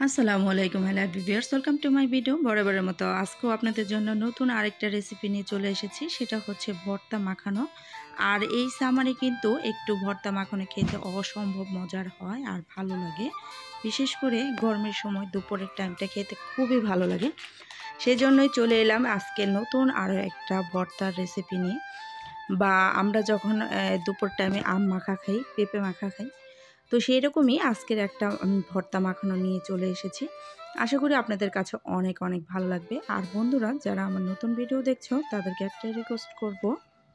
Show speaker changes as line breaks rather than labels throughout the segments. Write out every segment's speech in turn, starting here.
আসসালামু আলাইকুম hello viewers, welcome to my video. বরাবরের মতো আজকেও আপনাদের জন্য নতুন আরেকটা রেসিপি নিয়ে চলে এসেছি। সেটা হচ্ছে ভর্তা মাখানো। আর এই সামারে কিন্তু একটু ভর্তা মাখানো খেতে অসম্ভব মজার হয় আর ভালো লাগে। বিশেষ করে গরমের সময় দুপুরের টাইমটা খেতে খুবই ভালো লাগে। সেজন্যই চলে এলাম আজকে নতুন আরও একটা ভর্তার রেসিপি নিয়ে। বা আমরা যখন দুপুর টাইমে আম মাখা খাই, পেঁপে মাখা খাই, তো সেই রকমই আজকের একটা ভর্তা মাখানো নিয়ে চলে এসেছি। আশা করি আপনাদের কাছে অনেক অনেক ভালো লাগবে। আর বন্ধুরা, যারা আমার নতুন ভিডিও দেখছো তাদেরকে একটা রিকোয়েস্ট করব,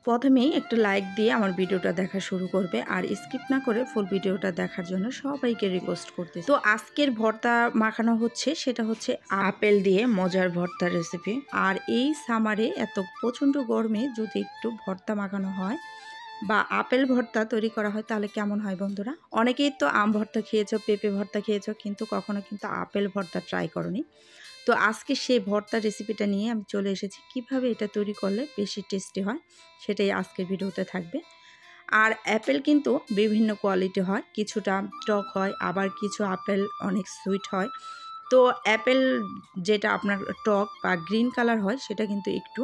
প্রথমেই একটা লাইক দিয়ে আমার ভিডিওটা দেখা শুরু করবে আর স্কিপ না করে ফুল ভিডিওটা দেখার জন্য সবাইকে রিকোয়েস্ট করতেছি। তো আজকের ভর্তা মাখানো হচ্ছে সেটা হচ্ছে আপেল দিয়ে মজার ভর্তার রেসিপি। আর এই সামারে এত প্রচণ্ড গরমে যদি একটু ভর্তা মাখানো হয় বা আপেল ভর্তা তৈরি করা হয় তাহলে কেমন হয় বন্ধুরা? অনেকেই তো আম ভর্তা খেয়েছো, পেঁপে ভর্তা খেয়েছো, কিন্তু কখনো কিন্তু আপেল ভর্তা ট্রাই করনি। তো আজকে সেই ভর্তার রেসিপিটা নিয়ে আমি চলে এসেছি। কিভাবে এটা তৈরি করলে বেশি টেস্টি হয় সেটাই আজকের ভিডিওতে থাকবে। আর অ্যাপেল কিন্তু বিভিন্ন কোয়ালিটি হয়, কিছুটা টক হয়, আবার কিছু আপেল অনেক সুইট হয়। তো অ্যাপেল যেটা আপনার টক বা গ্রিন কালার হয় সেটা কিন্তু একটু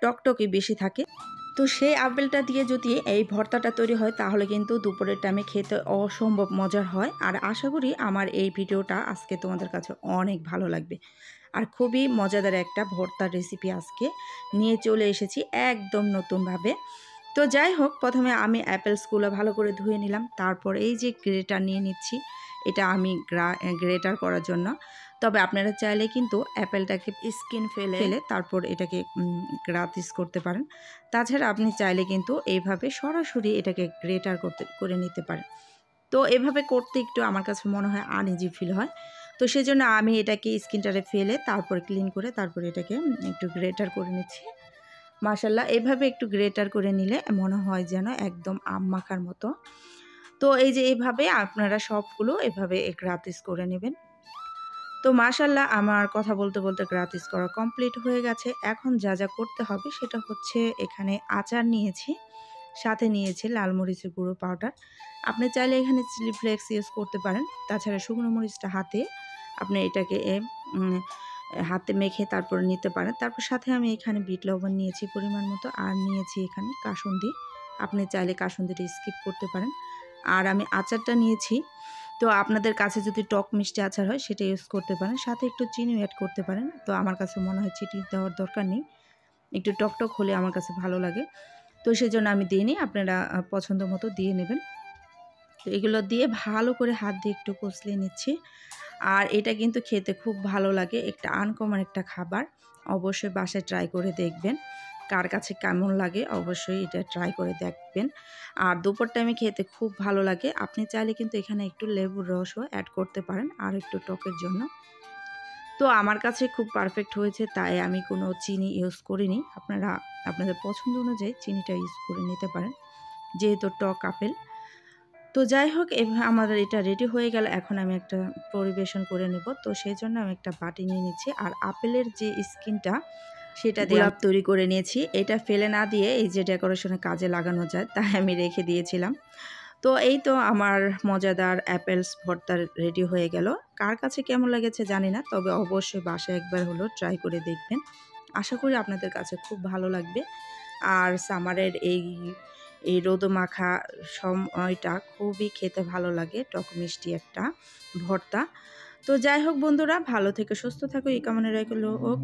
টকটকে বেশি থাকে। তো সেই আপেলটা দিয়ে যদি এই ভর্তাটা তৈরি হয় তাহলে কিন্তু দুপুরের টাইমে খেতে অসম্ভব মজার হয়। আর আশা করি আমার এই ভিডিওটা আজকে তোমাদের কাছে অনেক ভালো লাগবে। আর খুবই মজাদার একটা ভর্তার রেসিপি আজকে নিয়ে চলে এসেছি একদম নতুনভাবে। তো যাই হোক, প্রথমে আমি অ্যাপেলসগুলো ভালো করে ধুয়ে নিলাম। তারপর এই যে গ্রেটার নিয়ে নিচ্ছি, এটা আমি গ্রেটার করার জন্য। তবে আপনারা চাইলে কিন্তু অ্যাপেলটাকে স্কিন ফেলে তারপর এটাকে গ্রাতিস করতে পারেন। তাছাড়া আপনি চাইলে কিন্তু এইভাবে সরাসরি এটাকে গ্রেটার করে নিতে পারেন। তো এভাবে করতে একটু আমার কাছে মনে হয় আনইজি ফিল হয়। তো সেজন্য আমি এটাকে স্কিনটারে ফেলে তারপর ক্লিন করে তারপর এটাকে একটু গ্রেটার করে নিচ্ছি। মাশাআল্লাহ, এভাবে একটু গ্রেটার করে নিলে মনে হয় যেন একদম আম মাখার মতো। তো এই যে এভাবে আপনারা সবগুলো এভাবে গ্রাতিস করে নেবেন। তো মাশাআল্লাহ, আমার কথা বলতে বলতে গ্রাতিস করা কমপ্লিট হয়ে গেছে। এখন যা যা করতে হবে সেটা হচ্ছে, এখানে আচার নিয়েছি, সাথে নিয়েছি লাল মরিচের গুঁড়ো পাউডার। আপনি চাইলে এখানে চিলি ফ্লেক্স ইউজ করতে পারেন। তাছাড়া শুকনো মরিচটা হাতে আপনি এটাকে হাতে মেখে তারপর নিতে পারেন। তারপর সাথে আমি এখানে বিট লবণ নিয়েছি পরিমাণ মতো, আর নিয়েছি এখানে কাসুন্দি। আপনি চাইলে কাসুন্দিটা স্কিপ করতে পারেন। আর আমি আচারটা নিয়েছি, তো আপনাদের কাছে যদি টক মিষ্টি আচার হয় সেটা ইউজ করতে পারেন, সাথে একটু চিনিও অ্যাড করতে পারেন। তো আমার কাছে মনে হয় চিনি দেওয়ার দরকার নেই, একটু টকটক হলে আমার কাছে ভালো লাগে। তো সেজন্য আমি দিইনি, আপনারা পছন্দ মতো দিয়ে নেবেন। তো এগুলো দিয়ে ভালো করে হাত দিয়ে একটু কষলিয়ে নিচ্ছি। আর এটা কিন্তু খেতে খুব ভালো লাগে, একটা আনকমন একটা খাবার। অবশ্যই বাসায় ট্রাই করে দেখবেন, কার কাছে কেমন লাগে অবশ্যই এটা ট্রাই করে দেখবেন। আর দুপুর টাইমে খেতে খুব ভালো লাগে। আপনি চাইলে কিন্তু এখানে একটু লেবুর রসও অ্যাড করতে পারেন আর একটু টকের জন্য। তো আমার কাছে খুব পারফেক্ট হয়েছে, তাই আমি কোনো চিনি ইউজ করিনি। আপনারা আপনাদের পছন্দ অনুযায়ী চিনিটা ইউজ করে নিতে পারেন, যেহেতু টক আপেল। তো যাই হোক, আমাদের এটা রেডি হয়ে গেল। এখন আমি একটা পরিবেশন করে নেব। তো সেই জন্য আমি একটা বাটি নিয়ে নিচ্ছি। আর আপেলের যে স্কিনটা সেটা দিয়ে গোলাপ তৈরি করে নিয়েছি। এটা ফেলে না দিয়ে এই যে ডেকোরেশনের কাজে লাগানো যায়, তাই আমি রেখে দিয়েছিলাম। তো এই তো আমার মজাদার অ্যাপেলস ভর্তা রেডি হয়ে গেল। কার কাছে কেমন লেগেছে জানি না, তবে অবশ্যই বাসায় একবার হলেও ট্রাই করে দেখবেন। আশা করি আপনাদের কাছে খুব ভালো লাগবে। আর সামারের এই রোদমাখা সময়টা খুবই খেতে ভালো লাগে, টক মিষ্টি একটা ভর্তা। তো যাই হোক বন্ধুরা, ভালো থেকে সুস্থ থাকো এই কামনা রইলো।